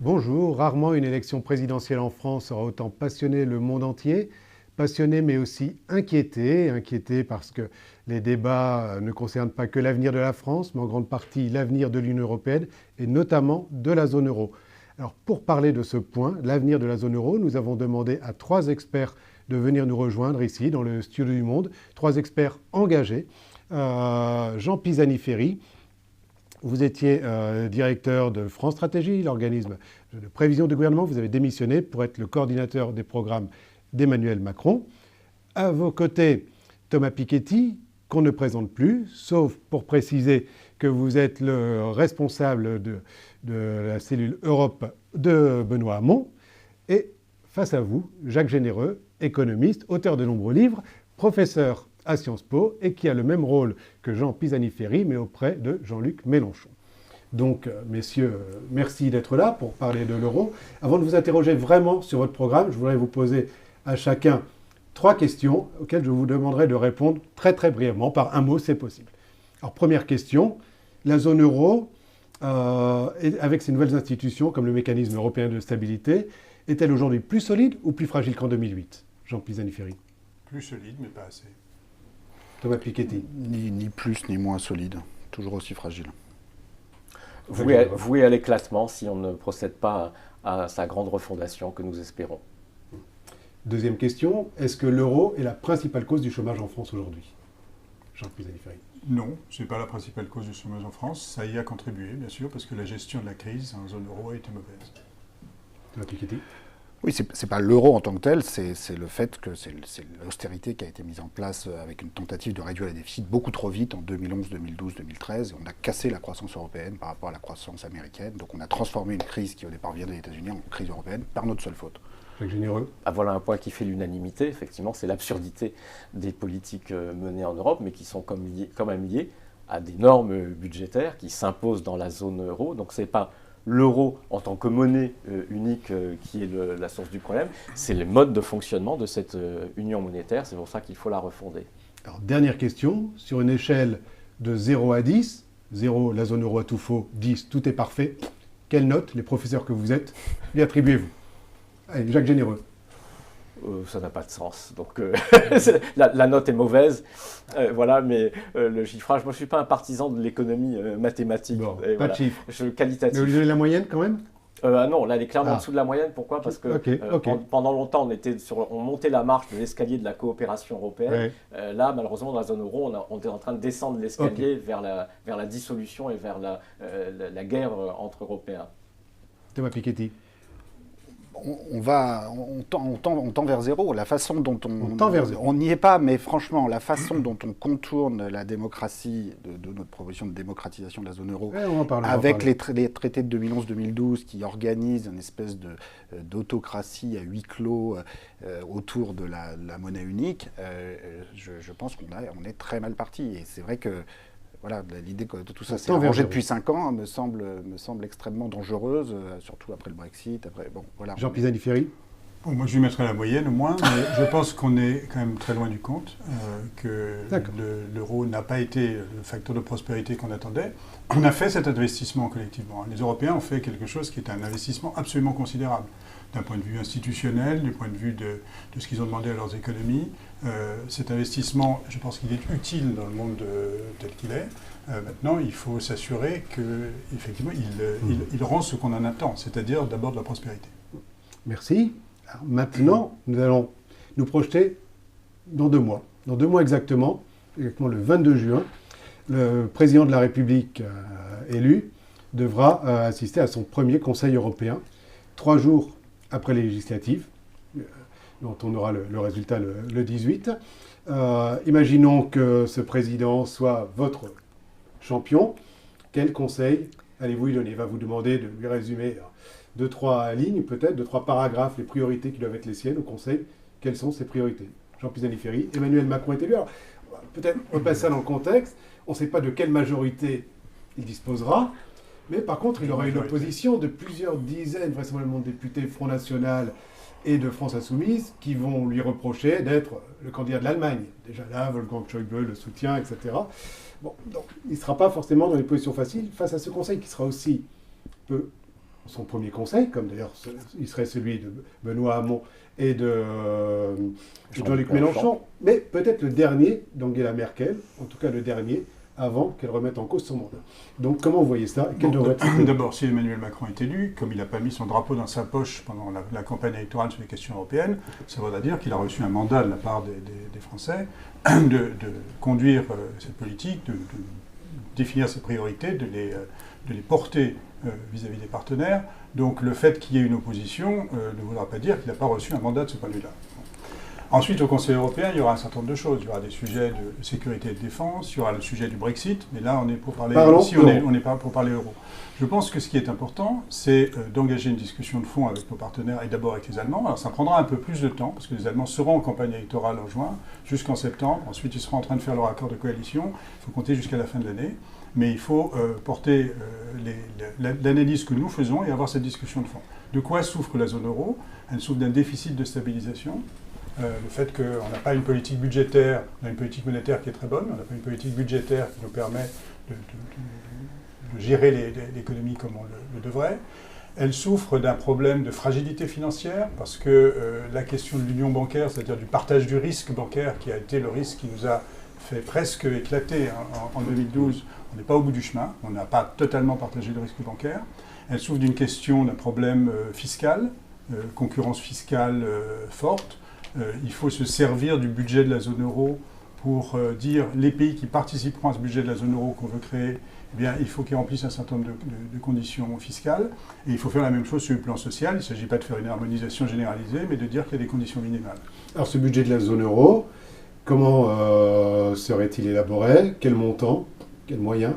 Bonjour, rarement une élection présidentielle en France aura autant passionné le monde entier. Passionné mais aussi inquiété. Inquiété parce que les débats ne concernent pas que l'avenir de la France, mais en grande partie l'avenir de l'Union européenne et notamment de la zone euro. Alors pour parler de ce point, l'avenir de la zone euro, nous avons demandé à 3 experts de venir nous rejoindre ici dans le studio du Monde. 3 experts engagés. Jean Pisani-Ferry, vous étiez directeur de France Stratégie, l'organisme de prévision du gouvernement. Vous avez démissionné pour être le coordinateur des programmes d'Emmanuel Macron. À vos côtés, Thomas Piketty, qu'on ne présente plus, sauf pour préciser que vous êtes le responsable de la cellule Europe de Benoît Hamon. Et face à vous, Jacques Généreux, économiste, auteur de nombreux livres, professeur à Sciences Po et qui a le même rôle que Jean Pisani-Ferry, mais auprès de Jean-Luc Mélenchon. Donc, messieurs, merci d'être là pour parler de l'euro. Avant de vous interroger vraiment sur votre programme, je voudrais vous poser à chacun 3 questions auxquelles je vous demanderai de répondre très très brièvement, par un mot, c'est possible. Alors, première question, la zone euro, avec ses nouvelles institutions comme le mécanisme européen de stabilité, est-elle aujourd'hui plus solide ou plus fragile qu'en 2008 ? Jean Pisani-Ferry. Plus solide, mais pas assez. Thomas Piketty. Ni plus ni moins solide, toujours aussi fragile. Voué à l'éclatement si on ne procède pas à sa grande refondation que nous espérons. Deuxième question, est-ce que l'euro est la principale cause du chômage en France aujourd'hui ? Jean Pisani-Ferry. Non, ce n'est pas la principale cause du chômage en France. Ça y a contribué, bien sûr, parce que la gestion de la crise en zone euro a été mauvaise. Thomas Piketty. Oui, c'est pas l'euro en tant que tel, c'est le fait que c'est l'austérité qui a été mise en place avec une tentative de réduire les déficits beaucoup trop vite en 2011, 2012, 2013. Et on a cassé la croissance européenne par rapport à la croissance américaine. Donc on a transformé une crise qui au départ vient des États-Unis en crise européenne par notre seule faute. Jacques Généreux. Voilà un point qui fait l'unanimité, effectivement, c'est l'absurdité des politiques menées en Europe, mais qui sont quand même liées à des normes budgétaires qui s'imposent dans la zone euro. Donc c'est pas l'euro en tant que monnaie unique qui est la source du problème, c'est le mode de fonctionnement de cette union monétaire, c'est pour ça qu'il faut la refonder. Alors, dernière question, sur une échelle de 0 à 10, 0, la zone euro a tout faux, 10, tout est parfait, quelle note, les professeurs que vous êtes, lui attribuez-vous ? Allez, Jacques Généreux. Ça n'a pas de sens. Donc la note est mauvaise, voilà, mais le chiffrage, moi je ne suis pas un partisan de l'économie mathématique. Bon, et pas voilà. de chiffre. Qualitatif. Mais vous lui donnez la moyenne quand même ? Non, là elle est clairement en dessous de la moyenne. Pourquoi ? Parce que pendant longtemps on montait la marche de l'escalier de la coopération européenne. Ouais. Là, malheureusement, dans la zone euro, on est en train de descendre l'escalier vers la dissolution et vers la guerre entre Européens. Thomas Piketty. On tend vers zéro. La façon dont on tend vers zéro. On n'y est pas, mais franchement, la façon dont on contourne la démocratie de notre proposition de démocratisation de la zone euro, avec les traités de 2011-2012 qui organisent une espèce d'autocratie à huis clos autour de la monnaie unique, je pense qu'on est très mal parti. Et c'est vrai que voilà, l'idée que tout ça s'est arrangé depuis 5 ans me semble extrêmement dangereuse, surtout après le Brexit. Voilà. Jean Pisani-Ferry. Bon, moi, je lui mettrai la moyenne au moins, mais je pense qu'on est quand même très loin du compte, que l'euro n'a pas été le facteur de prospérité qu'on attendait. On a fait cet investissement collectivement. Les Européens ont fait quelque chose qui est un investissement absolument considérable, d'un point de vue institutionnel, du point de vue de ce qu'ils ont demandé à leurs économies. Cet investissement, je pense qu'il est utile dans le monde tel qu'il est. Maintenant, il faut s'assurer qu'effectivement, il rend ce qu'on en attend, c'est-à-dire d'abord de la prospérité. Merci. Alors maintenant, nous allons nous projeter dans 2 mois. Dans 2 mois exactement le 22 juin, le président de la République élu devra assister à son premier Conseil européen, 3 jours après les législatives, dont on aura le résultat le 18. Imaginons que ce président soit votre champion. Quel conseil allez-vous lui donner ? Il va vous demander de lui résumer 2-3 lignes, peut-être, 2-3 paragraphes, les priorités qui doivent être les siennes au Conseil. Quelles sont ces priorités ? Jean Pisani-Ferry, Emmanuel Macron est élu. Alors, peut-être replacer ça dans le contexte. On ne sait pas de quelle majorité il disposera. Mais par contre, il aura une opposition de plusieurs dizaines, vraisemblablement de députés Front National et de France Insoumise, qui vont lui reprocher d'être le candidat de l'Allemagne. Déjà là, Wolfgang Schäuble le soutient, etc. Bon, donc il ne sera pas forcément dans des positions faciles face à ce Conseil qui sera aussi peu son premier conseil, comme d'ailleurs il serait celui de Benoît Hamon et de Jean-Luc Mélenchon, mais peut-être le dernier d'Angela Merkel, en tout cas le dernier, avant qu'elle remette en cause son mandat. Donc comment vous voyez ça? D'abord, si Emmanuel Macron est élu, comme il n'a pas mis son drapeau dans sa poche pendant la campagne électorale sur les questions européennes, ça voudra dire qu'il a reçu un mandat de la part des Français de conduire cette politique, de définir ses priorités, de les porter vis-à-vis des partenaires. Donc le fait qu'il y ait une opposition ne voudra pas dire qu'il n'a pas reçu un mandat de ce point de vue-là. Ensuite, au Conseil européen, il y aura un certain nombre de choses. Il y aura des sujets de sécurité et de défense, il y aura le sujet du Brexit, mais là, on est pour parler on n'est pas pour parler euro. Je pense que ce qui est important, c'est d'engager une discussion de fond avec nos partenaires et d'abord avec les Allemands. Alors ça prendra un peu plus de temps, parce que les Allemands seront en campagne électorale en juin, jusqu'en septembre. Ensuite, ils seront en train de faire leur accord de coalition. Il faut compter jusqu'à la fin de l'année. Mais il faut porter l'analyse que nous faisons et avoir cette discussion de fond. De quoi souffre la zone euro? Elle souffre d'un déficit de stabilisation. Le fait qu'on n'a pas une politique budgétaire, on a une politique monétaire qui est très bonne, on n'a pas une politique budgétaire qui nous permet de gérer l'économie comme on le devrait. Elle souffre d'un problème de fragilité financière, parce que la question de l'union bancaire, c'est-à-dire du partage du risque bancaire, qui a été le risque qui nous a fait presque éclater en 2012, on n'est pas au bout du chemin, on n'a pas totalement partagé le risque bancaire. Elle souffre d'une question, d'un problème fiscal, concurrence fiscale forte. Il faut se servir du budget de la zone euro pour dire les pays qui participeront à ce budget de la zone euro qu'on veut créer, eh bien, il faut qu'ils remplissent un certain nombre de conditions fiscales. Et il faut faire la même chose sur le plan social. Il ne s'agit pas de faire une harmonisation généralisée, mais de dire qu'il y a des conditions minimales. Alors ce budget de la zone euro, comment serait-il élaboré? Quel montant? Quels moyens?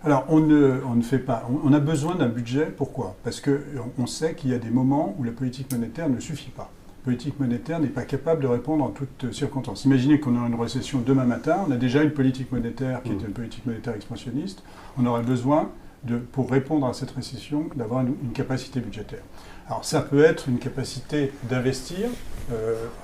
Alors, on ne fait pas. On a besoin d'un budget. Pourquoi? Parce qu'on sait qu'il y a des moments où la politique monétaire ne suffit pas. La politique monétaire n'est pas capable de répondre en toutes circonstances. Imaginez qu'on a une récession demain matin, on a déjà une politique monétaire qui est une politique monétaire expansionniste. On aurait besoin, pour répondre à cette récession, d'avoir une capacité budgétaire. Alors, ça peut être une capacité d'investir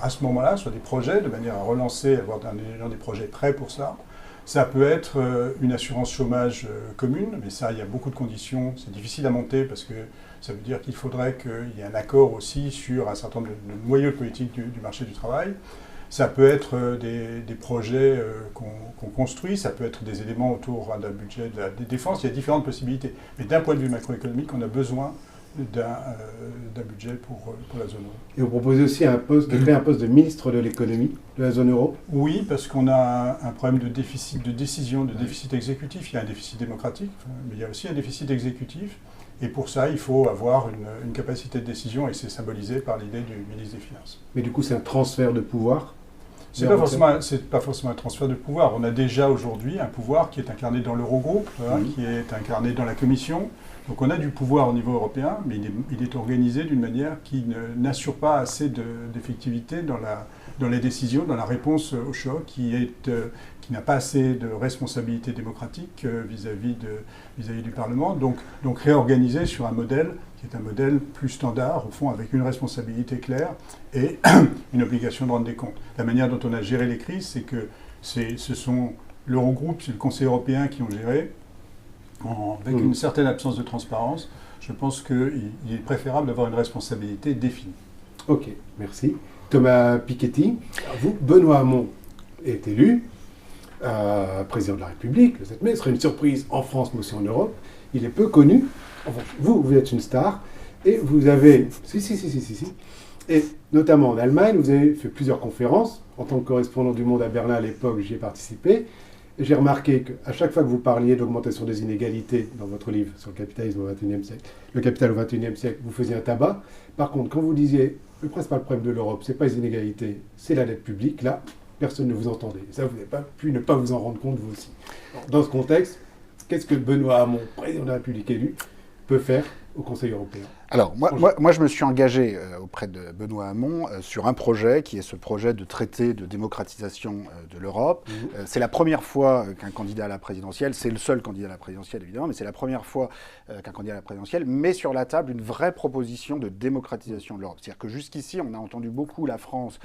à ce moment-là sur des projets, de manière à relancer, avoir des projets prêts pour ça. Ça peut être une assurance chômage commune, mais ça, il y a beaucoup de conditions. C'est difficile à monter parce que ça veut dire qu'il faudrait qu'il y ait un accord aussi sur un certain nombre de noyaux de politique du marché du travail. Ça peut être des projets qu'on construit, ça peut être des éléments autour d'un budget de la défense. Il y a différentes possibilités. Mais d'un point de vue macroéconomique, on a besoin d'un budget pour la zone euro. Et vous proposez aussi de créer un poste de ministre de l'économie de la zone euro? Oui, parce qu'on a un problème de déficit de décision, de déficit exécutif. Il y a un déficit démocratique, mais il y a aussi un déficit exécutif. Et pour ça, il faut avoir une capacité de décision, et c'est symbolisé par l'idée du ministre des Finances. Mais du coup, c'est un transfert de pouvoir? C'est pas forcément un transfert de pouvoir. On a déjà aujourd'hui un pouvoir qui est incarné dans l'Eurogroupe, qui est incarné dans la Commission. Donc on a du pouvoir au niveau européen, mais il est organisé d'une manière qui n'assure pas assez d'effectivité dans les décisions, dans la réponse au choc, qui n'a pas assez de responsabilité démocratique vis-à-vis du Parlement. Donc réorganisé sur un modèle qui est un modèle plus standard, au fond, avec une responsabilité claire et une obligation de rendre des comptes. La manière dont on a géré les crises, c'est que ce sont l'Eurogroupe, c'est le Conseil européen qui ont géré, avec une certaine absence de transparence. Je pense qu'il est préférable d'avoir une responsabilité définie. Ok, merci. Thomas Piketty, vous, Benoît Hamon est élu président de la République le 7 mai. Ce serait une surprise en France, mais aussi en Europe. Il est peu connu. Enfin, vous êtes une star. Et vous avez... Si. Et notamment en Allemagne, vous avez fait plusieurs conférences. En tant que correspondant du Monde à Berlin à l'époque, j'y ai participé. J'ai remarqué qu'à chaque fois que vous parliez d'augmentation des inégalités dans votre livre sur le capitalisme au XXIe siècle, le capital au XXIe siècle, vous faisiez un tabac. Par contre, quand vous disiez le principal problème de l'Europe, c'est pas les inégalités, c'est la dette publique, là, personne ne vous entendait. Et ça, vous n'avez pas pu ne pas vous en rendre compte, vous aussi. Dans ce contexte, qu'est-ce que Benoît Hamon, président de la République élu, peut faire au Conseil européen? Alors, moi, je me suis engagé auprès de Benoît Hamon sur un projet qui est ce projet de traité de démocratisation de l'Europe. C'est la première fois qu'un candidat à la présidentielle, c'est le seul candidat à la présidentielle évidemment, mais c'est la première fois qu'un candidat à la présidentielle met sur la table une vraie proposition de démocratisation de l'Europe. C'est-à-dire que jusqu'ici, on a entendu beaucoup la France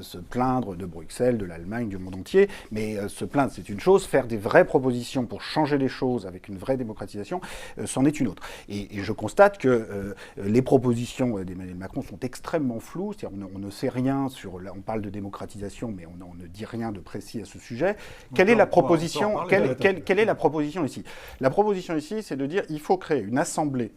se plaindre de Bruxelles, de l'Allemagne, du monde entier, mais se plaindre, c'est une chose, faire des vraies propositions pour changer les choses avec une vraie démocratisation, c'en est une autre. Et je constate que les propositions d'Emmanuel Macron sont extrêmement floues, c'est-à-dire on ne sait rien sur... On parle de démocratisation, mais on ne dit rien de précis à ce sujet. Quelle est la proposition ici ? La proposition ici, c'est de dire qu'il faut créer une assemblée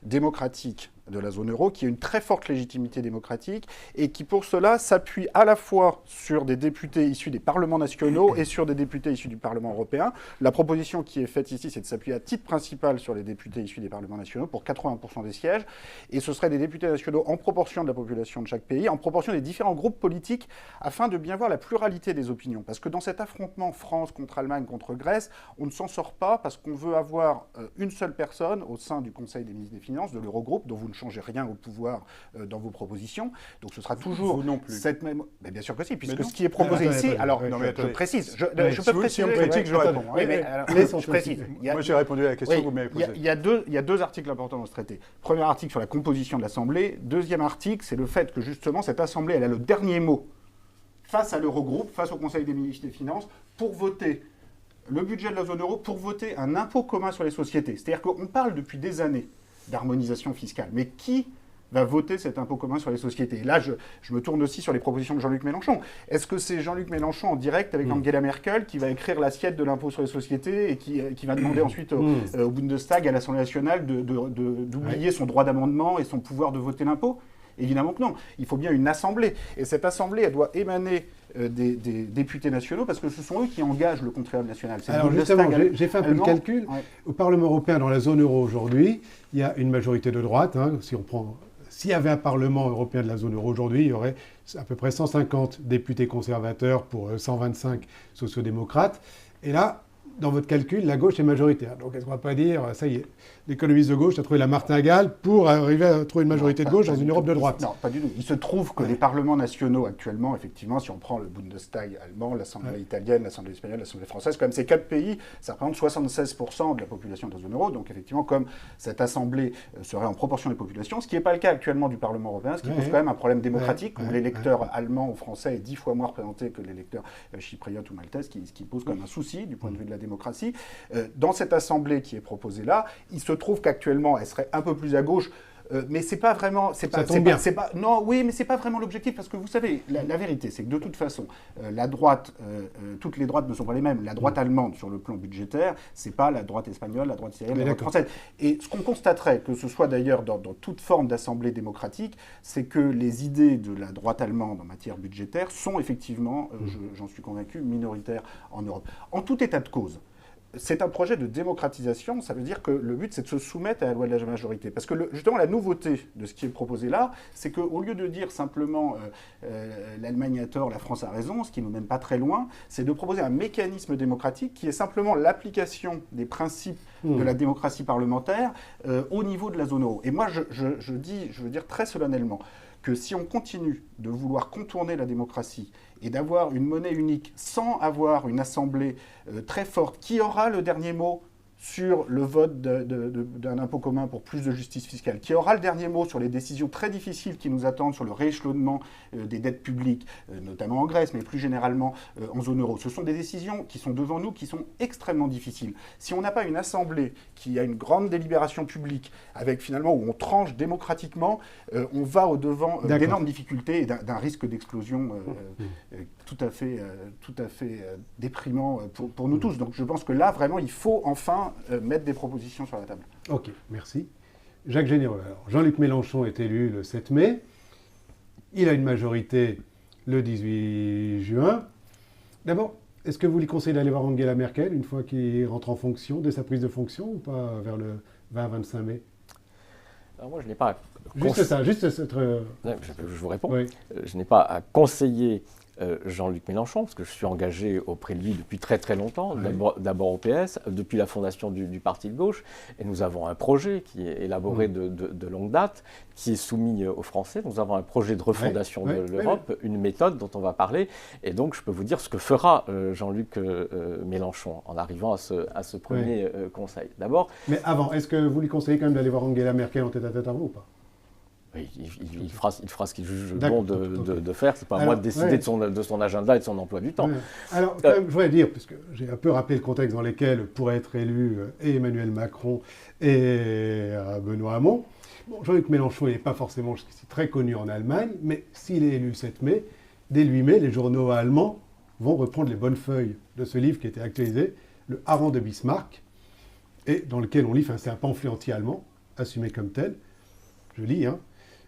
démocratique de la zone euro, qui a une très forte légitimité démocratique et qui, pour cela, s'appuie à la fois sur des députés issus des parlements nationaux et sur des députés issus du Parlement européen. La proposition qui est faite ici, c'est de s'appuyer à titre principal sur les députés issus des parlements nationaux pour 80% des sièges. Et ce seraient des députés nationaux en proportion de la population de chaque pays, en proportion des différents groupes politiques, afin de bien voir la pluralité des opinions. Parce que dans cet affrontement France contre Allemagne, contre Grèce, on ne s'en sort pas parce qu'on veut avoir une seule personne au sein du Conseil des ministres des Finances, de l'Eurogroupe, dont vous ne changez rien au pouvoir dans vos propositions. Donc ce sera toujours vous non plus. Cette même... Mais bien sûr que si, puisque ce qui est proposé ici... Alors, je précise. Je peux préciser. Si on critique, je réponds. Je précise. Moi, j'ai répondu à la question que vous m'avez posée. Il y a deux articles importants dans ce traité. Premier article sur la composition de l'Assemblée. Deuxième article, c'est le fait que justement, cette Assemblée, elle a le dernier mot face à l'Eurogroupe, face au Conseil des ministres des Finances, pour voter le budget de la zone euro, pour voter un impôt commun sur les sociétés. C'est-à-dire qu'on parle depuis des années d'harmonisation fiscale. Mais qui va voter cet impôt commun sur les sociétés? Et là, je me tourne aussi sur les propositions de Jean-Luc Mélenchon. Est-ce que c'est Jean-Luc Mélenchon en direct avec Angela Merkel qui va écrire l'assiette de l'impôt sur les sociétés et qui va demander ensuite au Bundestag, à l'Assemblée nationale, d'oublier son droit d'amendement et son pouvoir de voter l'impôt? Évidemment que non. Il faut bien une assemblée. Et cette assemblée, elle doit émaner des députés nationaux parce que ce sont eux qui engagent le contribuable national. Alors justement, j'ai fait un peu le calcul. Ouais. Au Parlement européen, dans la zone euro aujourd'hui, il y a une majorité de droite. S'il y avait un Parlement européen de la zone euro aujourd'hui, il y aurait à peu près 150 députés conservateurs pour 125 sociodémocrates. Et là, dans votre calcul, la gauche est majoritaire. Donc, est-ce qu'on ne va pas dire, ça y est, l'économiste de gauche a trouvé la martingale pour arriver à trouver une majorité de gauche dans une Europe de droite? Non, pas du tout. Il se trouve que les parlements nationaux actuellement, effectivement, si on prend le Bundestag allemand, l'Assemblée italienne, l'Assemblée espagnole, l'Assemblée française, comme ces quatre pays, ça représente 76% de la population de la zone euro. Donc, effectivement, comme cette Assemblée serait en proportion des populations, ce qui n'est pas le cas actuellement du Parlement européen, ce qui pose quand même un problème démocratique, où l'électeur allemand ou français est 10 fois moins représenté que l'électeur chypriote ou maltaise, ce qui pose quand même un souci du point de vue de la démocratie. Dans cette assemblée qui est proposée là, il se trouve qu'actuellement, elle serait un peu plus à gauche, mais c'est pas vraiment... mais c'est pas vraiment l'objectif, parce que vous savez, la vérité, c'est que de toute façon, la droite, toutes les droites ne sont pas les mêmes. La droite allemande, sur le plan budgétaire, c'est pas la droite espagnole, la droite syrienne, la droite française. Et ce qu'on constaterait, que ce soit d'ailleurs dans toute forme d'assemblée démocratique, c'est que les idées de la droite allemande en matière budgétaire sont effectivement, j'en suis convaincu, minoritaires en Europe. En tout état de cause, c'est un projet de démocratisation, ça veut dire que le but, c'est de se soumettre à la loi de la majorité. Parce que justement, la nouveauté de ce qui est proposé là, c'est qu'au lieu de dire simplement l'Allemagne a tort, la France a raison, ce qui ne nous mène pas très loin, c'est de proposer un mécanisme démocratique qui est simplement l'application des principes de la démocratie parlementaire au niveau de la zone euro. Et moi, je veux dire très solennellement, que si on continue de vouloir contourner la démocratie et d'avoir une monnaie unique sans avoir une assemblée très forte qui aura le dernier mot sur le vote d'un impôt commun pour plus de justice fiscale, qui aura le dernier mot sur les décisions très difficiles qui nous attendent sur le rééchelonnement des dettes publiques, notamment en Grèce, mais plus généralement en zone euro. Ce sont des décisions qui sont devant nous, qui sont extrêmement difficiles. Si on n'a pas une assemblée qui a une grande délibération publique, avec finalement où on tranche démocratiquement, on va au-devant d'énormes difficultés et d'un risque d'explosion tout à fait déprimant pour nous tous. Donc je pense que là, vraiment, il faut enfin mettre des propositions sur la table. Ok, merci. Jacques Généreux. Alors, Jean-Luc Mélenchon est élu le 7 mai. Il a une majorité le 18 juin. D'abord, est-ce que vous lui conseillez d'aller voir Angela Merkel une fois qu'il rentre en fonction, dès sa prise de fonction, ou pas vers le 20-25 mai? Alors moi, je n'ai pas... Juste ça, juste cette... Je vous réponds. Oui. Je n'ai pas à conseiller Jean-Luc Mélenchon, parce que je suis engagé auprès de lui depuis très très longtemps, d'abord au PS, depuis la fondation du parti de gauche, et nous avons un projet qui est élaboré de longue date, qui est soumis aux Français. Nous avons un projet de refondation de l'Europe, une méthode dont on va parler, et donc je peux vous dire ce que fera Jean-Luc Mélenchon en arrivant à ce premier conseil. D'abord. Mais avant, est-ce que vous lui conseillez quand même d'aller voir Angela Merkel en tête-à-tête avant ou pas? Oui, il fera ce qu'il juge bon de faire. Ce n'est pas à moi de décider de son agenda et de son emploi du temps. Alors, quand même, je voudrais dire, puisque j'ai un peu rappelé le contexte dans lequel pourraient être élus et Emmanuel Macron et Benoît Hamon. Bon, Jean-Luc Mélenchon, il n'est pas forcément jusqu'ici très connu en Allemagne, mais s'il est élu 7 mai, dès 8 mai, les journaux allemands vont reprendre les bonnes feuilles de ce livre qui a été actualisé, le Hareng de Bismarck, et dans lequel on lit, c'est un pamphlet anti-allemand, assumé comme tel. Je lis,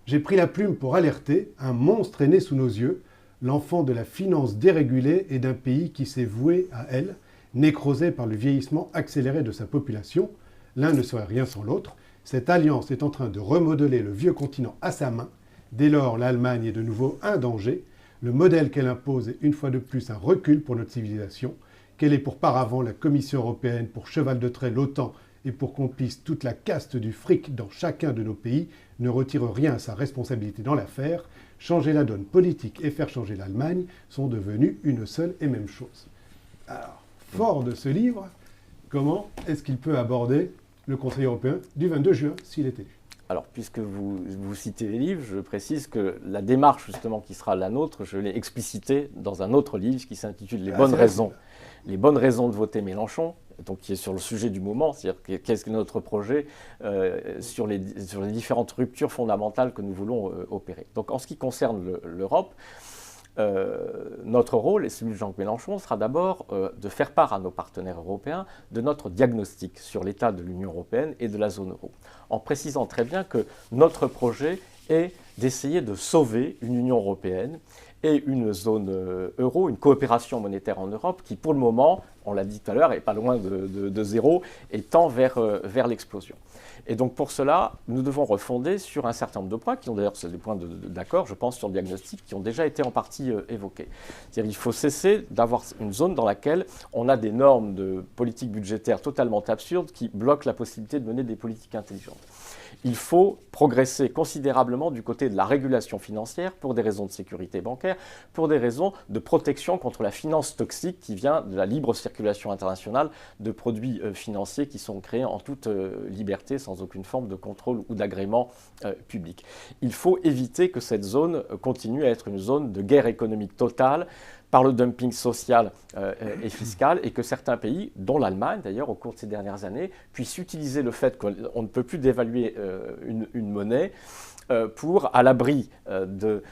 J'ai pris la plume pour alerter, un monstre est né sous nos yeux, l'enfant de la finance dérégulée et d'un pays qui s'est voué à elle, nécrosé par le vieillissement accéléré de sa population. L'un ne serait rien sans l'autre. Cette alliance est en train de remodeler le vieux continent à sa main. Dès lors, l'Allemagne est de nouveau un danger. Le modèle qu'elle impose est une fois de plus un recul pour notre civilisation. Qu'elle est pour paravent la Commission européenne, pour cheval de trait l'OTAN et pour complice toute la caste du fric dans chacun de nos pays, ne retire rien à sa responsabilité dans l'affaire. Changer la donne politique et faire changer l'Allemagne sont devenus une seule et même chose. Alors, fort de ce livre, comment est-ce qu'il peut aborder le Conseil européen du 22 juin, s'il est élu? Alors, puisque vous citez les livres, je précise que la démarche justement qui sera la nôtre, je l'ai explicitée dans un autre livre qui s'intitule « Les bonnes raisons de voter Mélenchon », donc qui est sur le sujet du moment, c'est-à-dire qu'est-ce que notre projet sur les différentes ruptures fondamentales que nous voulons opérer. Donc en ce qui concerne l'Europe, notre rôle, et celui de Jean-Luc Mélenchon, sera d'abord de faire part à nos partenaires européens de notre diagnostic sur l'état de l'Union européenne et de la zone euro, en précisant très bien que notre projet est d'essayer de sauver une Union européenne et une zone euro, une coopération monétaire en Europe qui, pour le moment, on l'a dit tout à l'heure, est pas loin de zéro et tend vers l'explosion. Et donc pour cela, nous devons refonder sur un certain nombre de points, qui ont d'ailleurs, c'est des points d'accord, je pense, sur le diagnostic, qui ont déjà été en partie évoqués. C'est-à-dire qu'il faut cesser d'avoir une zone dans laquelle on a des normes de politique budgétaire totalement absurdes qui bloquent la possibilité de mener des politiques intelligentes. Il faut progresser considérablement du côté de la régulation financière pour des raisons de sécurité bancaire, pour des raisons de protection contre la finance toxique qui vient de la libre circulation internationale de produits financiers qui sont créés en toute liberté, sans aucune forme de contrôle ou d'agrément public. Il faut éviter que cette zone continue à être une zone de guerre économique totale par le dumping social et fiscal, et que certains pays, dont l'Allemagne d'ailleurs au cours de ces dernières années, puissent utiliser le fait qu'on ne peut plus dévaluer une monnaie pour, à l'abri de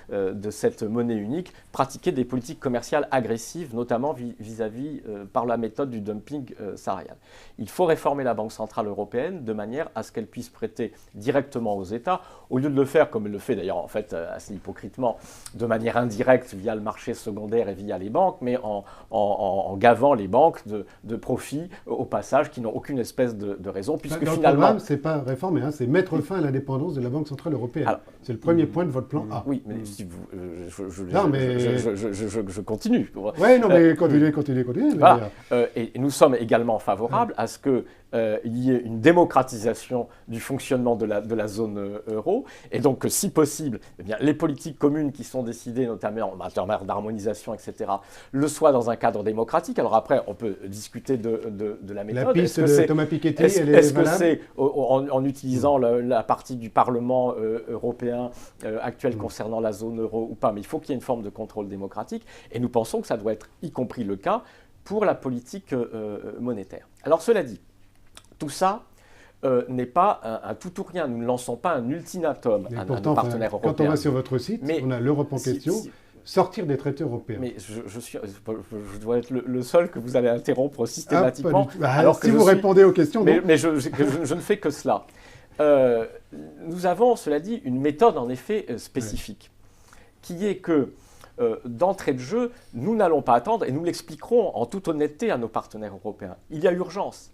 cette monnaie unique, pratiquer des politiques commerciales agressives, notamment vis-à-vis par la méthode du dumping salarial. Il faut réformer la Banque centrale européenne de manière à ce qu'elle puisse prêter directement aux États, au lieu de le faire, comme elle le fait d'ailleurs en fait assez hypocritement, de manière indirecte via le marché secondaire et via les banques, mais en gavant les banques de profits au passage qui n'ont aucune espèce de raison, puisque dans finalement... le programme, c'est pas réformer, c'est mettre fin à l'indépendance de la Banque centrale européenne. C'est le premier point de votre plan A. Oui, mais si vous, je continue. Oui, non, mais continuez. Voilà. Et nous sommes également favorables à ce qu'il y ait une démocratisation du fonctionnement de la zone euro, et donc que, si possible, eh bien, les politiques communes qui sont décidées, notamment en matière d'harmonisation, etc., le soient dans un cadre démocratique. Alors après, on peut discuter de la méthode. La piste de Thomas Piketty, est-ce que c'est en utilisant la partie du Parlement européen actuel concernant la zone euro ou pas? Mais il faut qu'il y ait une forme de contrôle démocratique, et nous pensons que ça doit être y compris le cas pour la politique monétaire. Alors cela dit, tout ça n'est pas un tout ou rien. Nous ne lançons pas un ultimatum à nos partenaires européens. Quand on va sur votre site, on a l'Europe en question. Sortir des traités européens. Mais je dois être le seul que vous allez interrompre systématiquement. Alors si vous répondez aux questions, mais je ne fais que cela. Nous avons, cela dit, une méthode en effet spécifique, qui est que d'entrée de jeu, nous n'allons pas attendre, et nous l'expliquerons en toute honnêteté à nos partenaires européens. Il y a urgence.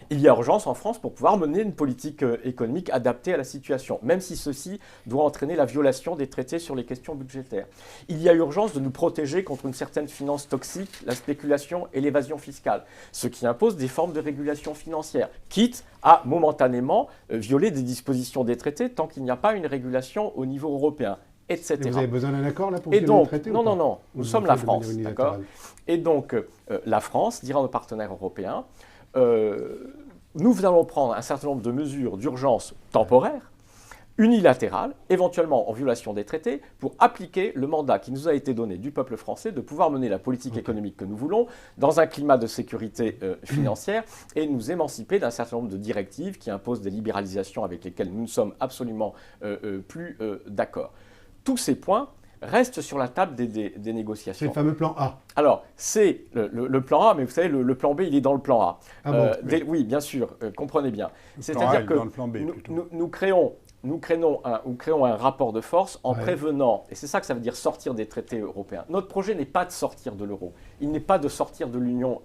Il y a urgence en France pour pouvoir mener une politique économique adaptée à la situation, même si ceci doit entraîner la violation des traités sur les questions budgétaires. Il y a urgence de nous protéger contre une certaine finance toxique, la spéculation et l'évasion fiscale, ce qui impose des formes de régulation financière, quitte à momentanément violer des dispositions des traités tant qu'il n'y a pas une régulation au niveau européen. Etc. Et vous avez besoin d'un accord là pour violer le traité? Non, nous sommes la France, d'accord. Et donc, la France dira à nos partenaires européens, nous allons prendre un certain nombre de mesures d'urgence temporaires, unilatérales, éventuellement en violation des traités, pour appliquer le mandat qui nous a été donné du peuple français de pouvoir mener la politique économique que nous voulons dans un climat de sécurité financière et nous émanciper d'un certain nombre de directives qui imposent des libéralisations avec lesquelles nous ne sommes absolument plus d'accord. Tous ces points restent sur la table des négociations. C'est le fameux plan A. Alors, c'est le plan A, mais vous savez, le plan B, il est dans le plan A. Ah bon, oui, bien sûr, comprenez bien. C'est-à-dire que dans le plan B, nous créons un rapport de force en prévenant, et c'est ça que ça veut dire sortir des traités européens. Notre projet n'est pas de sortir de l'euro, il n'est pas de sortir de l'Union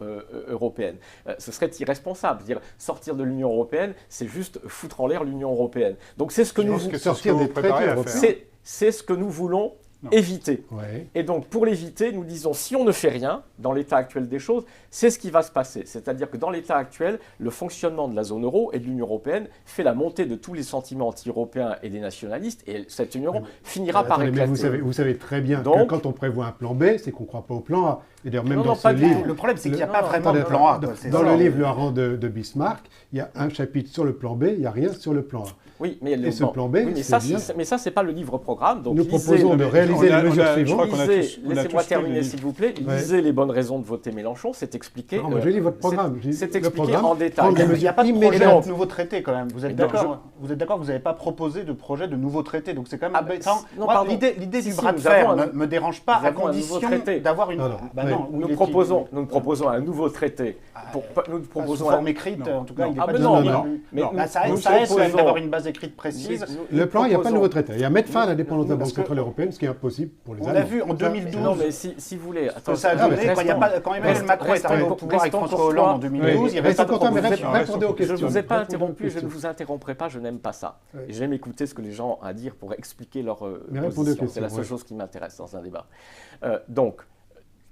européenne. Ce serait irresponsable. Dire sortir de l'Union européenne, c'est juste foutre en l'air l'Union européenne. Donc c'est ce que nous voulons. Sortir des traités européens. C'est ce que nous voulons éviter. Et donc, pour l'éviter, nous disons, si on ne fait rien, dans l'état actuel des choses, c'est ce qui va se passer. C'est-à-dire que dans l'état actuel, le fonctionnement de la zone euro et de l'Union européenne fait la montée de tous les sentiments anti-européens et des nationalistes, et cette Union finira par éclater. Mais vous savez très bien que quand on prévoit un plan B, c'est qu'on ne croit pas au plan A. Et d'ailleurs, même dans ce livre... Le problème, c'est qu'il n'y a pas vraiment de plan A. Dans le livre Le Hareng de Bismarck, il y a un chapitre sur le plan B, il n'y a rien sur le plan A. Oui, mais ce plan B, mais ça, c'est pas le livre-programme. Nous proposons de réaliser les mesures suivantes. Laissez-moi terminer, s'il vous plaît. Lisez les bonnes raisons de voter Mélenchon, c'est expliqué. Non, je lis votre programme. C'est expliqué en détail. Il n'y a pas de projet de nouveau traité, quand même. Vous êtes d'accord que vous n'avez pas proposé de projet de nouveau traité. Donc c'est quand même... L'idée du bras de fer ne me dérange pas, à condition d'avoir une... Nous proposons un nouveau traité. Nous proposons un écrite, en tout cas, il n'est pas non. Ça aide d'avoir une base écrite précise. Le plan, il n'y a pas de nouveau traité. Il y a mettre fin à la dépendance de la Banque centrale européenne, ce qui est impossible pour les Allemands. On a vu en 2012. Non, mais si vous voulez. Ça a donné, quand Emmanuel Macron est arrivé au pouvoir avec François Hollande en 2012, il n'y avait pas de problème. Je ne vous ai pas interrompu, je ne vous interromprai pas, je n'aime pas ça. J'aime écouter ce que les gens ont à dire pour expliquer leur position. C'est la seule chose qui m'intéresse dans un débat. Donc,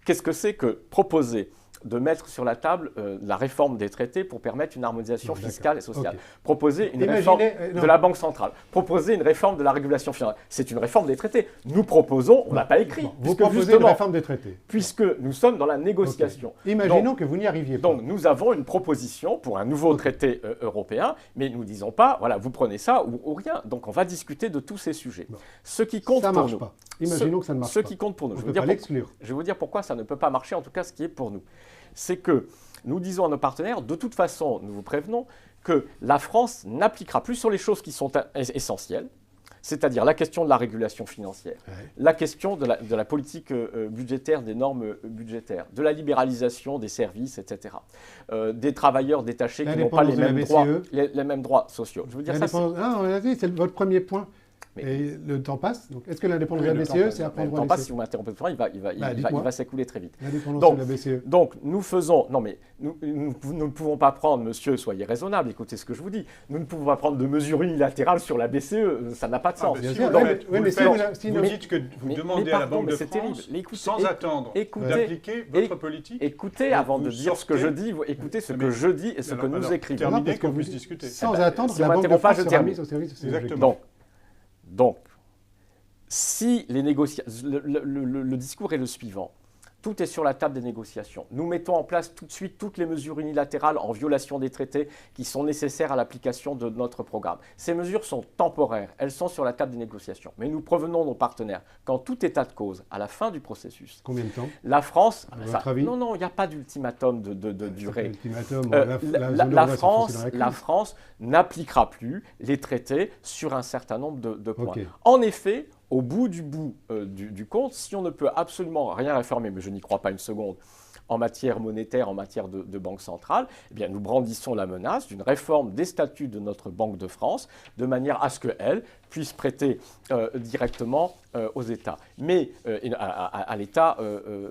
qu'est-ce que c'est que proposer de mettre sur la table la réforme des traités pour permettre une harmonisation fiscale et sociale. Proposer une réforme de la Banque centrale. Proposer une réforme de la régulation financière. C'est une réforme des traités. Nous proposons, on n'a pas écrit. Vous proposez une réforme des traités. Puisque nous sommes dans la négociation. Imaginons que vous n'y arriviez pas. Donc nous avons une proposition pour un nouveau traité européen, mais nous ne disons pas, voilà, vous prenez ça ou rien. Donc on va discuter de tous ces sujets. Ce qui compte pour nous. Imaginons que ça ne marche pas. Ce qui compte pour nous. Je vais vous dire pourquoi ça ne peut pas marcher, en tout cas ce qui est pour nous. C'est que nous disons à nos partenaires, de toute façon, nous vous prévenons, que la France n'appliquera plus sur les choses qui sont essentielles, c'est-à-dire la question de la régulation financière, la question de la politique budgétaire, des normes budgétaires, de la libéralisation des services, etc., des travailleurs détachés qui n'ont pas les mêmes droits sociaux. Je veux dire ça. On l'a dit, c'est votre premier point. Et le temps passe. Donc, est-ce que l'indépendance de la BCE, c'est à prendre le temps passe, si vous m'interrompez, il va s'écouler très vite. L'indépendance de la BCE. Donc, nous faisons... Non, mais nous ne pouvons pas prendre, monsieur, soyez raisonnable, écoutez ce que je vous dis. Nous ne pouvons pas prendre de mesures unilatérales sur la BCE. Ça n'a pas de sens. Vous dites que vous demandez à la Banque de France, sans attendre, d'appliquer votre politique. Écoutez, avant de dire ce que je dis, écoutez ce que je dis et ce que nous écrivons. Terminez qu'on puisse discuter. Sans attendre, la Banque de France sera mise au service de ces objectifs. Donc, si le discours est le suivant, tout est sur la table des négociations. Nous mettons en place tout de suite toutes les mesures unilatérales en violation des traités qui sont nécessaires à l'application de notre programme. Ces mesures sont temporaires, elles sont sur la table des négociations. Mais nous prévenons nos partenaires qu'en tout état de cause, à la fin du processus, combien de temps ? La France... Non, il n'y a pas d'ultimatum de durée. La France n'appliquera plus les traités sur un certain nombre de points. En effet, au bout du compte, si on ne peut absolument rien réformer, mais je n'y crois pas une seconde, en matière monétaire, en matière de banque centrale, eh bien, nous brandissons la menace d'une réforme des statuts de notre Banque de France, de manière à ce qu'elle puisse prêter directement aux États, mais à l'État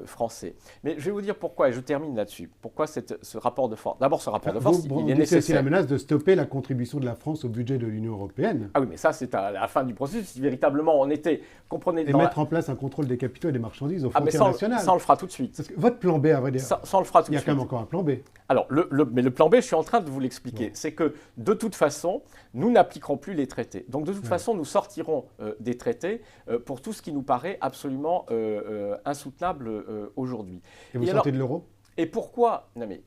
français. Mais je vais vous dire pourquoi, et je termine là-dessus. Pourquoi ce rapport de force? D'abord, ce rapport de force, il est nécessaire. C'est la menace de stopper la contribution de la France au budget de l'Union européenne. Ah oui, mais ça, c'est à la fin du processus. Si véritablement on était, comprenez... Et mettre en place un contrôle des capitaux et des marchandises aux frontières nationales. Ça, on le fera tout de suite. Parce que votre plan B, à vrai dire, ça, on le fera tout de suite. Il y a quand même encore un plan B. Alors, mais le plan B, je suis en train de vous l'expliquer. C'est que, de toute façon, nous n'appliquerons plus les traités. Donc, de toute façon, nous sortirons des traités pour tout ce qui nous paraît absolument insoutenable aujourd'hui. Et vous sortez de l'euro? Et pourquoi? Non, mais...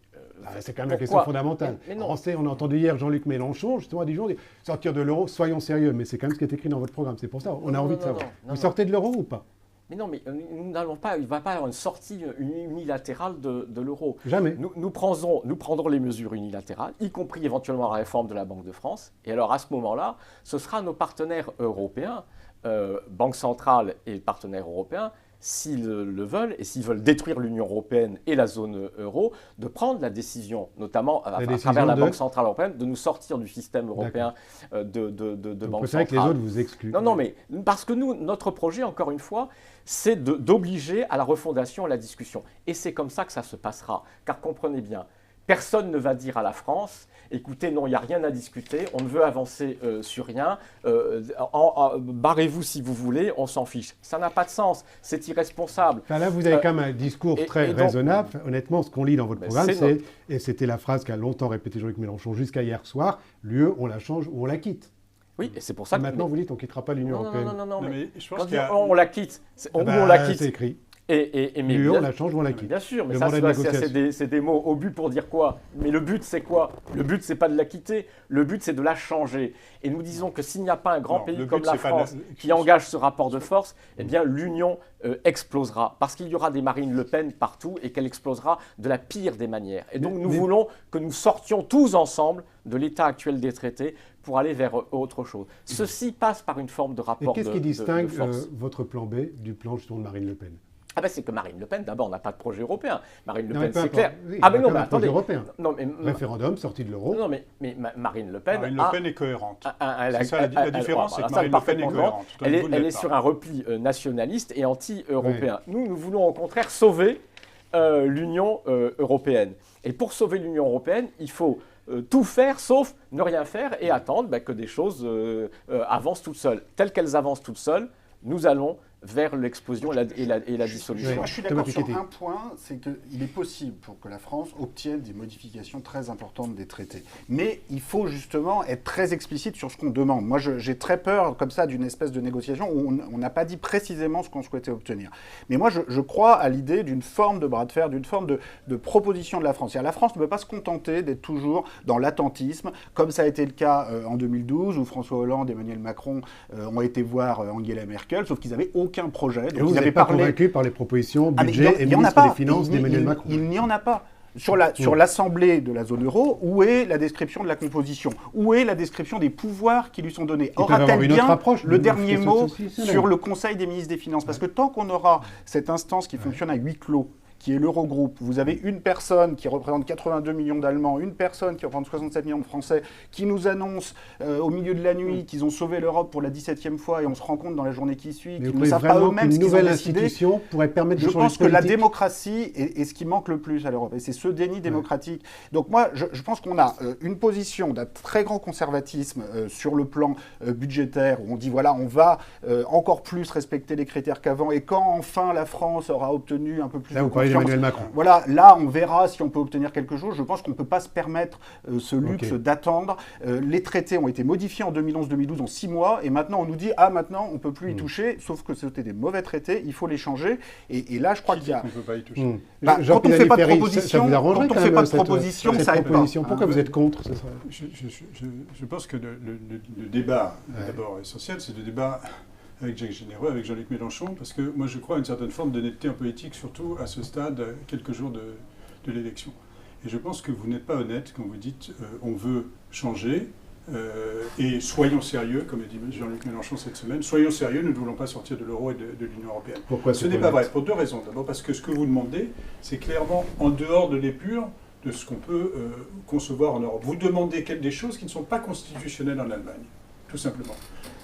c'est quand même la question fondamentale. On a entendu hier Jean-Luc Mélenchon, justement, à Dijon, dire sortir de l'euro, soyons sérieux. Mais c'est quand même ce qui est écrit dans votre programme. C'est pour ça, on a envie de savoir. Vous sortez de l'euro ou pas? Mais non, mais nous n'allons pas, il ne va pas y avoir une sortie unilatérale de l'euro. Jamais. Nous prendrons les mesures unilatérales, y compris éventuellement la réforme de la Banque de France. Et alors, à ce moment-là, ce sera nos partenaires européens, Banque centrale et partenaires européens, s'ils le veulent, et s'ils veulent détruire l'Union européenne et la zone euro, de prendre la décision, notamment à travers la Banque centrale européenne, de nous sortir du système européen de banque centrale. C'est vrai que les autres vous excluent. Non, mais parce que nous, notre projet, encore une fois, c'est d'obliger à la refondation, à la discussion. Et c'est comme ça que ça se passera. Car comprenez bien, personne ne va dire à la France, écoutez, non, il n'y a rien à discuter, on ne veut avancer sur rien, barrez-vous si vous voulez, on s'en fiche. Ça n'a pas de sens, c'est irresponsable. Enfin, là, vous avez quand même un discours très raisonnable. Honnêtement, ce qu'on lit dans votre programme, et c'était la phrase qu'a longtemps répété Jean-Luc Mélenchon jusqu'à hier soir, l'UE, on la change ou on la quitte. Oui, et c'est pour ça que... Maintenant, vous dites qu'on ne quittera pas l'Union européenne. Non, mais je pense on la quitte. On la quitte. C'est écrit. Mais l'UE, on la change ou on la quitte. Bien sûr, mais ça, c'est des mots au but pour dire quoi? Mais le but, c'est quoi? Le but, c'est pas de la quitter. Le but, c'est de la changer. Et nous disons que s'il n'y a pas un grand pays comme la France qui engage ce rapport de force, eh bien, l'Union explosera. Parce qu'il y aura des Marine Le Pen partout et qu'elle explosera de la pire des manières. Et donc, nous voulons que nous sortions tous ensemble de l'état actuel des traités pour aller vers autre chose. Ceci passe par une forme de rapport de force. Et qu'est-ce qui distingue votre plan B du plan justement de Marine Le Pen? Ah ben c'est que Marine Le Pen, d'abord, n'a pas de projet européen. Marine Le Pen, c'est clair. Ah mais non, mais attendez. Non, mais référendum, sortie de l'euro. Non, mais Marine Le Pen... Marine Le Pen est cohérente. C'est ça la différence, c'est que Marine Le Pen est cohérente. Elle est sur un repli nationaliste et anti-européen. Nous voulons au contraire sauver l'Union européenne. Et pour sauver l'Union européenne, il faut tout faire sauf ne rien faire et attendre que des choses avancent toutes seules. Telles qu'elles avancent toutes seules, nous allons vers l'explosion et la dissolution. Moi, je suis d'accord sur un point, c'est qu'il est possible pour que la France obtienne des modifications très importantes des traités. Mais il faut justement être très explicite sur ce qu'on demande. Moi, j'ai très peur, comme ça, d'une espèce de négociation où on n'a pas dit précisément ce qu'on souhaitait obtenir. Mais moi, je crois à l'idée d'une forme de bras de fer, d'une forme de proposition de la France. La France ne peut pas se contenter d'être toujours dans l'attentisme, comme ça a été le cas en 2012, où François Hollande et Emmanuel Macron ont été voir Angela Merkel, sauf qu'ils avaient aucun projet. Donc vous n'êtes pas convaincu par les propositions budget et ministre des Finances d'Emmanuel Macron? Il n'y en a pas. Sur l'Assemblée de la zone euro, où est la description de la composition? Où est la description des pouvoirs qui lui sont donnés? Aura-t-elle bien le dernier mot sur le Conseil des ministres des Finances? Parce que tant qu'on aura cette instance qui fonctionne à huis clos, qui est l'Eurogroupe, vous avez une personne qui représente 82 millions d'Allemands, une personne qui représente 67 millions de Français, qui nous annonce au milieu de la nuit qu'ils ont sauvé l'Europe pour la 17e fois, et on se rend compte dans la journée qui suit qu'ils ne savent pas eux-mêmes ce qu'ils ont décidé. Pourrait permettre de changer. Je pense que la démocratie est ce qui manque le plus à l'Europe, et c'est ce déni démocratique. Donc moi, je pense qu'on a une position d'un très grand conservatisme sur le plan budgétaire, où on dit voilà, on va encore plus respecter les critères qu'avant, et quand enfin la France aura obtenu un peu plus de confiance, Emmanuel Macron. Voilà, là, on verra si on peut obtenir quelque chose. Je pense qu'on ne peut pas se permettre ce luxe d'attendre. Les traités ont été modifiés en 2011-2012 en 6 mois, et maintenant on nous dit maintenant on ne peut plus y toucher, sauf que c'était des mauvais traités, il faut les changer. Et là, je crois qu'il y a... On ne peut pas y toucher. Quand on ne fait pas de proposition, ça aide pas. Pourquoi vous êtes contre? Je pense que le débat, d'abord essentiel, c'est le débat avec Jacques Généreux, avec Jean-Luc Mélenchon, parce que moi je crois à une certaine forme d'honnêteté en politique, surtout à ce stade, quelques jours de l'élection. Et je pense que vous n'êtes pas honnête quand vous dites on veut changer, et soyons sérieux, comme a dit Jean-Luc Mélenchon cette semaine, soyons sérieux, nous ne voulons pas sortir de l'euro et de l'Union européenne. Pourquoi ce n'est pas vrai, pour deux raisons. D'abord parce que ce que vous demandez, c'est clairement en dehors de l'épure de ce qu'on peut concevoir en Europe. Vous demandez des choses qui ne sont pas constitutionnelles en Allemagne. tout simplement.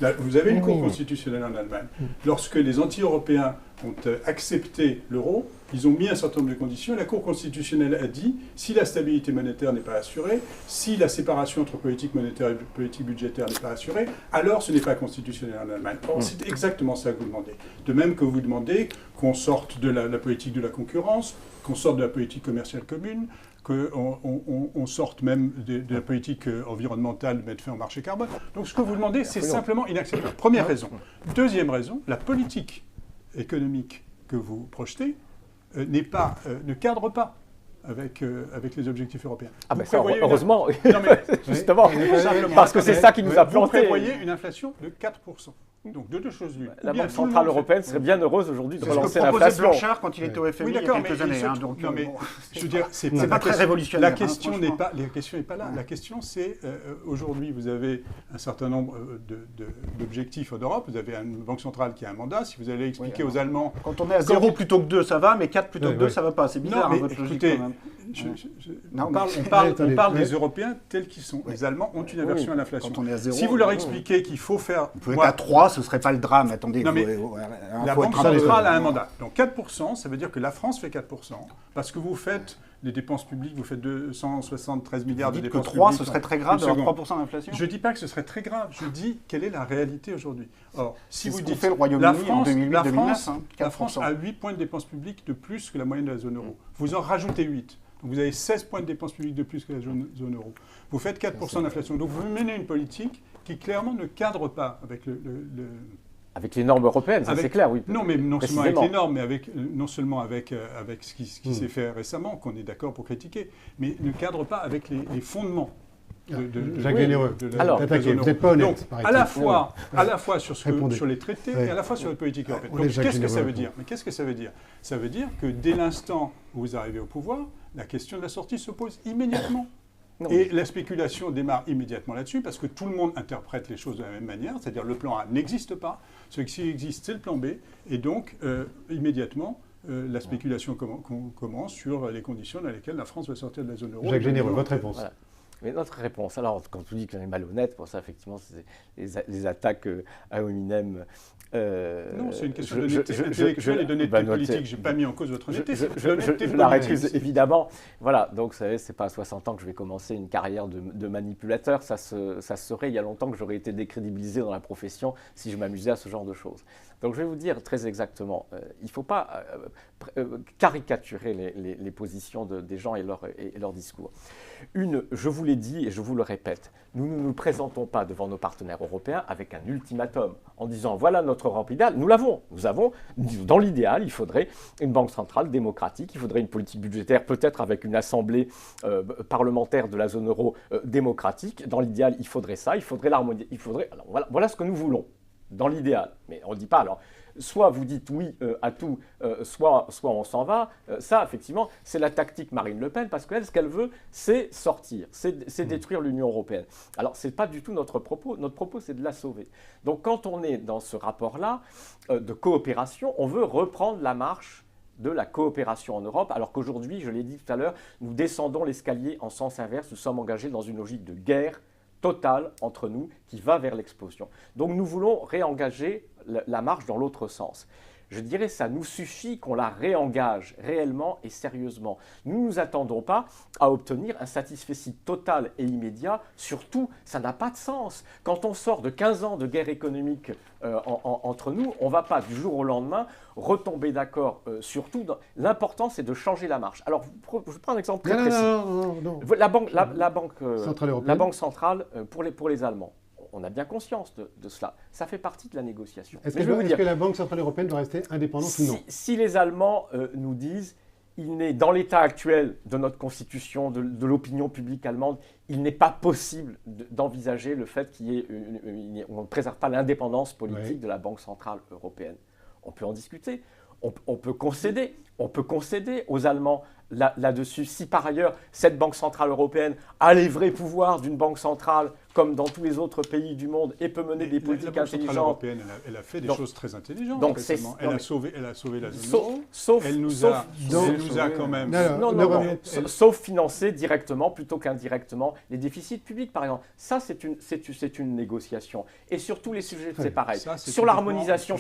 Là, vous avez une Cour constitutionnelle en Allemagne. Lorsque les anti-européens ont accepté l'euro, ils ont mis un certain nombre de conditions. La Cour constitutionnelle a dit, si la stabilité monétaire n'est pas assurée, si la séparation entre politique monétaire et politique budgétaire n'est pas assurée, alors ce n'est pas constitutionnel en Allemagne. Or, c'est exactement ça que vous demandez. De même que vous demandez qu'on sorte de la politique de la concurrence, qu'on sorte de la politique commerciale commune, qu'on sorte même de la politique environnementale de mettre fin au marché carbone. Donc ce que vous demandez, c'est simplement inacceptable. Première raison. Deuxième raison, la politique économique que vous projetez ne cadre pas avec les objectifs européens. Ah ben ça, heureusement, non, mais, justement, parce que c'est ça qui nous a planté. Vous prévoyez une inflation de 4%. Donc de deux choses l'une. La Banque centrale européenne serait bien heureuse aujourd'hui de relancer l'inflation. C'est ce que proposait Blanchard quand il était au FMI il y a quelques années. Non, mais je veux dire, c'est pas très révolutionnaire. La question n'est pas là. La question, c'est aujourd'hui, vous avez un certain nombre d'objectifs en Europe. Vous avez une banque centrale qui a un mandat. Si vous allez expliquer aux Allemands, quand on est à 0 plutôt que 2, ça va, mais 4 plutôt que 2, ça va pas. C'est bizarre votre logique quand même. On parle des Européens tels qu'ils sont. Les Allemands ont une aversion à l'inflation. Si vous leur expliquez qu'il faut faire... Vous pouvez être à 3, ce ne serait pas le drame. Attendez, non, mais la Banque centrale a un mandat. Donc 4%, ça veut dire que la France fait 4%. Parce que vous faites des dépenses publiques, vous faites 273 milliards de dépenses publiques. 3, ce serait très grave d'avoir 3% d'inflation. Je ne dis pas que ce serait très grave. Je dis quelle est la réalité aujourd'hui. Or, si vous dites fait le Royaume-Uni en 2008-2009, la France a 8 points de dépenses publiques de plus que la moyenne de la zone euro. Vous en rajoutez 8. Donc vous avez 16 points de dépenses publiques de plus que la zone euro. Vous faites 4% d'inflation. Donc vous menez une politique qui clairement ne cadre pas avec Avec les normes européennes, ça c'est clair, oui. Non, mais non seulement avec les normes, mais non seulement avec ce qui s'est fait récemment, qu'on est d'accord pour critiquer, mais ne cadre pas avec les fondements Jacques Généreux, alors, vous n'êtes pas honnête. Donc, à la fois sur les traités et à la fois sur les politiques européennes. Donc, qu'est-ce que ça veut dire ? Mais qu'est-ce que ça veut dire ? Ça veut dire que dès l'instant où vous arrivez au pouvoir, la question de la sortie se pose immédiatement. Et la spéculation démarre immédiatement là-dessus parce que tout le monde interprète les choses de la même manière, c'est-à-dire le plan A n'existe pas, ce qui existe c'est le plan B, et donc immédiatement la spéculation commence sur les conditions dans lesquelles la France va sortir de la zone euro. Jacques Généreux, votre réponse. Voilà. Mais notre réponse, alors quand tu dis qu'on est malhonnête, pour ça effectivement c'est les attaques à hominem. Non, c'est une question d'honnêteté intellectuelle et d'honnêteté politique. Je n'ai pas mis en cause votre honnêteté. Je la récuse évidemment. Voilà, donc vous savez, c'est pas à 60 ans que je vais commencer une carrière de manipulateur. Ça serait il y a longtemps que j'aurais été décrédibilisé dans la profession si je m'amusais à ce genre de choses. Donc je vais vous dire très exactement, il ne faut pas caricaturer les positions des gens et leur discours. Je vous l'ai dit et je vous le répète, nous ne nous présentons pas devant nos partenaires européens avec un ultimatum en disant voilà notre Europe idéale. Nous l'avons. Nous avons, dans l'idéal, il faudrait une banque centrale démocratique, il faudrait une politique budgétaire peut-être avec une assemblée parlementaire de la zone euro démocratique. Dans l'idéal, il faudrait ça, il faudrait l'harmonie, voilà ce que nous voulons. Dans l'idéal, mais on ne dit pas alors, soit vous dites oui à tout, soit on s'en va. Ça, effectivement, c'est la tactique Marine Le Pen, parce qu'elle, ce qu'elle veut, c'est sortir, c'est détruire l'Union européenne. Alors, ce n'est pas du tout notre propos. Notre propos, c'est de la sauver. Donc, quand on est dans ce rapport-là de coopération, on veut reprendre la marche de la coopération en Europe, alors qu'aujourd'hui, je l'ai dit tout à l'heure, nous descendons l'escalier en sens inverse. Nous sommes engagés dans une logique de guerre totale entre nous qui va vers l'explosion. Donc nous voulons réengager la marche dans l'autre sens. Je dirais ça nous suffit qu'on la réengage réellement et sérieusement. Nous ne nous attendons pas à obtenir un satisfecit total et immédiat. Surtout, ça n'a pas de sens. Quand on sort de 15 ans de guerre économique entre nous, on ne va pas du jour au lendemain retomber d'accord sur tout. L'important, c'est de changer la marche. Alors, je prends un exemple très précis. Non. La banque centrale pour les Allemands. On a bien conscience de cela. Ça fait partie de la négociation. Est-ce que la Banque centrale européenne doit rester indépendante ou non ? Si les Allemands nous disent, il n'est dans l'état actuel de notre constitution, de l'opinion publique allemande, il n'est pas possible d'envisager le fait qu'on ne préserve pas l'indépendance politique de la Banque centrale européenne. On peut en discuter. On peut concéder aux Allemands là-dessus. Si par ailleurs, cette Banque centrale européenne a les vrais pouvoirs d'une banque centrale comme dans tous les autres pays du monde et peut mener des politiques intelligentes. Européenne, elle a fait des choses très intelligentes. Donc elle a sauvé la zone euro. Elle nous a quand même. Sauf financer directement plutôt qu'indirectement les déficits publics, par exemple. Ça, c'est une négociation. Et sur tous les sujets, c'est pareil. Sur l'harmonisation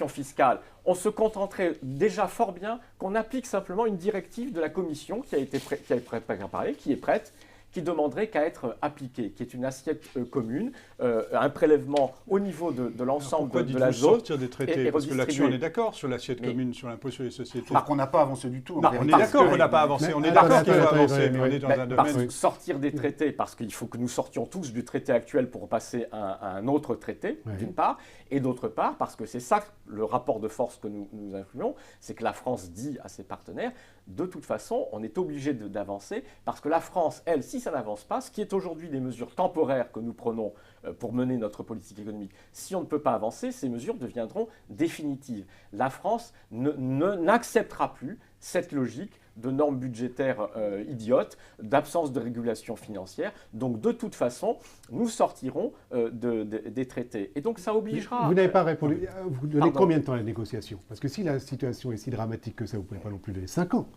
fiscale, on se contenterait déjà fort bien qu'on applique simplement une directive de la Commission qui est prête, qui demanderait qu'à être appliquée, qui est une assiette commune, un prélèvement au niveau de l'ensemble de la zone. Sortir des traités, parce que là-dessus on est d'accord sur l'assiette commune, sur l'impôt sur les sociétés. Qu'on n'a pas avancé du tout. On est d'accord qu'on n'a pas avancé, on est d'accord qu'il faut avancer, mais on est dans un domaine... Sortir des traités, parce qu'il faut que nous sortions tous du traité actuel pour passer à un autre traité, d'une part, et d'autre part, parce que c'est ça le rapport de force que nous incluons, c'est que la France dit à ses partenaires, de toute façon, on est obligé d'avancer, parce que la France, elle, si ça n'avance pas, ce qui est aujourd'hui des mesures temporaires que nous prenons pour mener notre politique économique, si on ne peut pas avancer, ces mesures deviendront définitives. La France n'acceptera plus cette logique de normes budgétaires idiotes, d'absence de régulation financière. Donc, de toute façon, nous sortirons des traités. Et donc, ça obligera... Vous n'avez pas répondu. Vous donnez combien de temps à la négociation? Parce que si la situation est si dramatique que ça, vous ne pouvez pas non plus donner 5 ans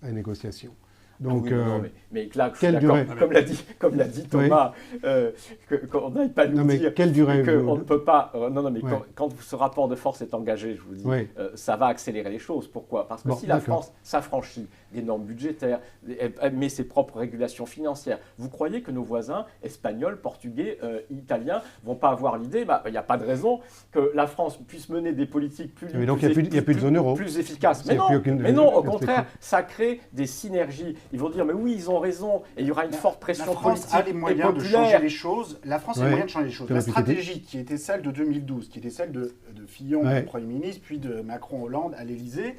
à la négociation. Donc, mais là, comme l'a dit Thomas, qu'on n'aille pas nous dire quelle durée qu'on ne peut pas... quand ce rapport de force est engagé, je vous dis, ça va accélérer les choses. Pourquoi? Parce que si la France s'affranchit des normes budgétaires, met ses propres régulations financières, vous croyez que nos voisins espagnols, portugais, italiens vont pas avoir l'idée? Il n'y a pas de raison que la France puisse mener des politiques plus efficaces. Mais non, au contraire, ça crée des synergies. Ils vont dire, mais oui, ils ont raison, et il y aura une forte pression politique et populaire. La France a les moyens de changer les choses. La France a les moyens de changer les choses. La stratégie qui était celle de 2012, qui était celle de Fillon, le Premier ministre, puis de Macron-Hollande à l'Élysée,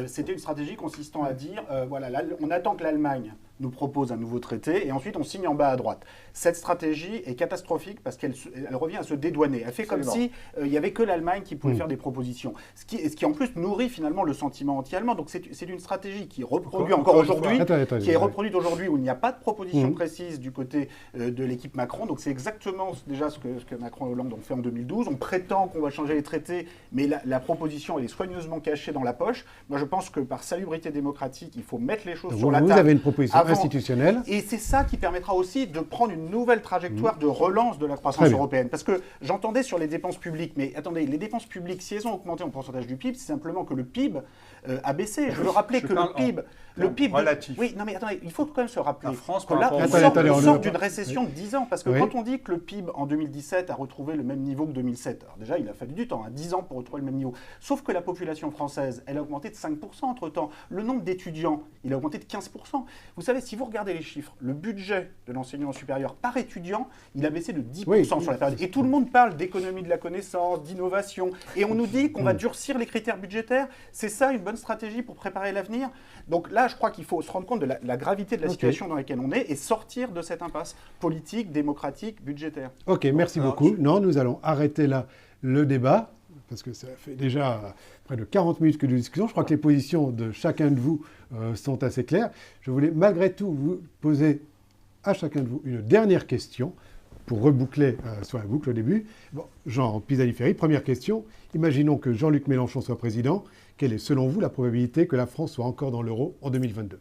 c'était une stratégie consistant à dire, on attend que l'Allemagne nous propose un nouveau traité, et ensuite on signe en bas à droite. Cette stratégie est catastrophique parce qu'elle revient à se dédouaner. Elle fait comme si il n'y avait que l'Allemagne qui pouvait faire des propositions. Ce qui en plus nourrit finalement le sentiment anti-allemand. Donc c'est une stratégie qui est reproduite encore aujourd'hui, reproduite aujourd'hui où il n'y a pas de proposition précise du côté de l'équipe Macron. Donc c'est exactement déjà ce que Macron et Hollande ont fait en 2012. On prétend qu'on va changer les traités, mais la proposition elle est soigneusement cachée dans la poche. Moi je pense que par salubrité démocratique, il faut mettre les choses sur la table. Vous avez une proposition institutionnelle. Et c'est ça qui permettra aussi de prendre une nouvelle trajectoire de relance de la croissance européenne. Parce que j'entendais sur les dépenses publiques, mais attendez, les dépenses publiques, si elles ont augmenté en pourcentage du PIB, c'est simplement que le PIB a baissé. Je veux rappeler que le PIB... relatif. Oui, non mais attendez, il faut quand même se rappeler France, que là, on sort d'une récession de 10 ans. Parce que quand on dit que le PIB en 2017 a retrouvé le même niveau que 2007, alors déjà, il a fallu du temps, 10 ans pour retrouver le même niveau. Sauf que la population française, elle a augmenté de 5% entre-temps. Le nombre d'étudiants, il a augmenté de 15%. Vous savez, si vous regardez les chiffres, le budget de l'enseignement supérieur par étudiant, il a baissé de 10% sur la période. Et tout le monde parle d'économie de la connaissance, d'innovation. Et on nous dit qu'on va durcir les critères budgétaires. C'est ça une bonne stratégie pour préparer l'avenir? Donc là, je crois qu'il faut se rendre compte de la gravité de la situation dans laquelle on est et sortir de cette impasse politique, démocratique, budgétaire. Ok, merci beaucoup. Non, nous allons arrêter là le débat, parce que ça fait déjà près de 40 minutes que nous discutons. Je crois que les positions de chacun de vous sont assez claires. Je voulais malgré tout vous poser à chacun de vous une dernière question pour reboucler sur la boucle au début. Bon, Jean Pisani-Ferry, première question. Imaginons que Jean-Luc Mélenchon soit président. Quelle est, selon vous, la probabilité que la France soit encore dans l'euro en 2022 ?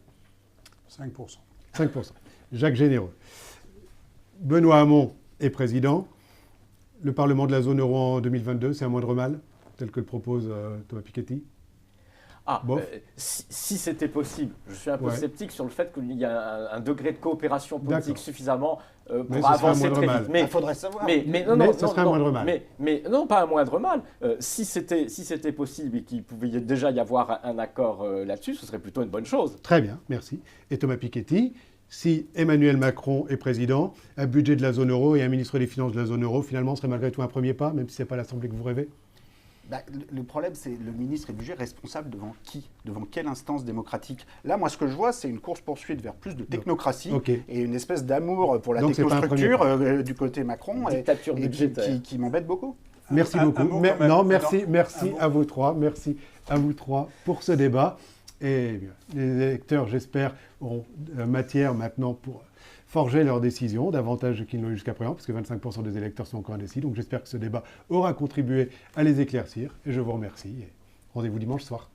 5%. 5%. Jacques Généreux. Benoît Hamon est président. Le Parlement de la zone euro en 2022, c'est un moindre mal, tel que le propose Thomas Piketty ? Si c'était possible, je suis un peu sceptique sur le fait qu'il y a un degré de coopération politique suffisamment pour avancer très vite. Mais il faudrait savoir. Ce serait un moindre mal. Mais non, pas un moindre mal. Si c'était possible et qu'il pouvait déjà y avoir un accord là-dessus, ce serait plutôt une bonne chose. Très bien, merci. Et Thomas Piketty, si Emmanuel Macron est président, un budget de la zone euro et un ministre des Finances de la zone euro, finalement, serait malgré tout un premier pas, même si ce n'est pas l'Assemblée que vous rêvez ? Le problème, c'est le ministre et le budget responsable devant qui? Devant quelle instance démocratique? Là, moi, ce que je vois, c'est une course-poursuite vers plus de technocratie et une espèce d'amour pour la technostructure du côté Macron qui m'embête beaucoup. Merci beaucoup. Merci à vous trois. Merci à vous trois pour ce débat. Et bien, les électeurs, j'espère, auront matière maintenant pour forger leurs décisions, davantage qu'ils ne l'ont eu jusqu'à présent, parce que 25% des électeurs sont encore indécis. Donc j'espère que ce débat aura contribué à les éclaircir. Et je vous remercie. Et rendez-vous dimanche soir.